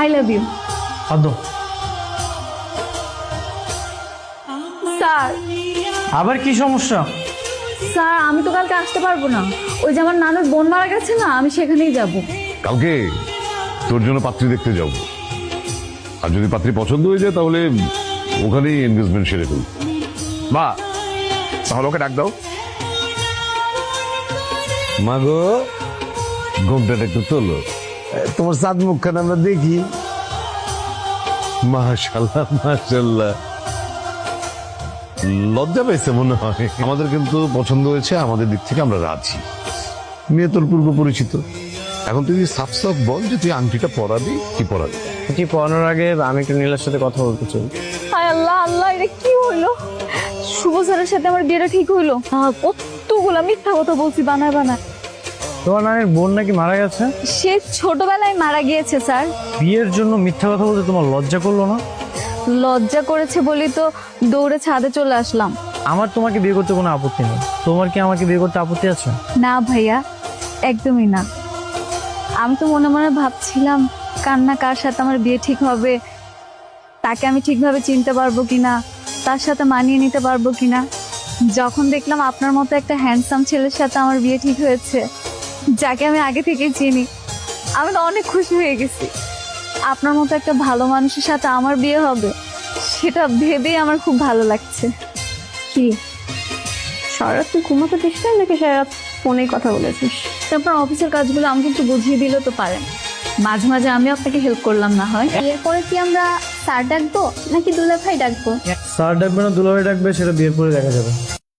I love you. আদো sir আবার কি সমস্যা? স্যার আমি তো কালকে আসতে পারবো না, ওই যে আমার নানুর বোন মারা গেছে না, আমি সেখানেই যাব। কালকে তোর জন্য পাত্রী দেখতে যাব, আর যদি পাত্রী পছন্দ হয়ে যায় তাহলে ওখানেই এনগেজমেন্ট সেরে ফেল। মা তাহলে ওকে ডাক দাও। মা গো, ঘুমটা একটু তোলো, তোমার চাঁদ মুখখান আমরা দেখি। মাশাল্লাহ মাশাল্লাহ, লজ্জা পেয়েছে মনে হয়। আমাদের কিন্তু পছন্দ হয়েছে, আমাদের দিক থেকে আমরা রাজি। মেয়ে তোর পূর্ব পরিচিত, এখন তুই সাফ সাফ বল যে তুই আংটিটা পরাবি কি পরাবি। কি পড়ানোর আগে আমি একটু নীলার সাথে কথা বলতে চাই। হায় আল্লাহ আল্লাহ, এটা কি হইলো? শুভ স্যারের সাথে আমার বিয়েটা ঠিক হইলো? কতগুলা মিথ্যা কথা বলছি বানায় বানায়। তোমার নানির বোন নাকি মারা গেছে? সে ছোটবেলায় মারা গিয়েছে স্যার। বিয়ের জন্য মিথ্যা কথা বলতে তোমার লজ্জা করলো না? লজ্জা করেছে বলি তো দৌড়ে ছাদে চলে আসলাম। আমার তোমাকে বিয়ে করতে কোনো আপত্তি নেই, তোমার কি আমাকে বিয়ে করতে আপত্তি আছে? না ভাইয়া, একদমই না। আমি তো মনে মনে ভাবছিলাম কার কার সাথে আমার বিয়ে ঠিক হবে, তাকে আমি ঠিকভাবে চিনতে পারবো কিনা, তার সাথে মানিয়ে নিতে পারবো কিনা। যখন দেখলাম আপনার মতো একটা হ্যান্ডসাম ছেলের সাথে আমার বিয়ে ঠিক হয়েছে, যাকে আমি আগে থেকেই চিনি, আমি তো অনেক খুশি হয়ে গেছি। আপনার মতো একটা ভালো মানুষের সাথে আমার বিয়ে হবে, সেটা ভেবেই আমার খুব ভালো লাগছে। কি সারা রাত তুই ঘুমাতে দিস না নাকি সারা রাত ফোনেই কথা বলেছিস? তারপর অফিসের কাজগুলো আমাকে একটু বুঝিয়ে দিলে তো পারেন, মাঝে মাঝে আমি আপনাকে হেল্প করলাম না হয়। এরপরে কি আমরা স্যার ডাকবো নাকি দুলা ভাই ডাকবো? স্যার ডাকবে না দুলাভাই ডাকবে সেটা বিয়ের পরে দেখা যাবে।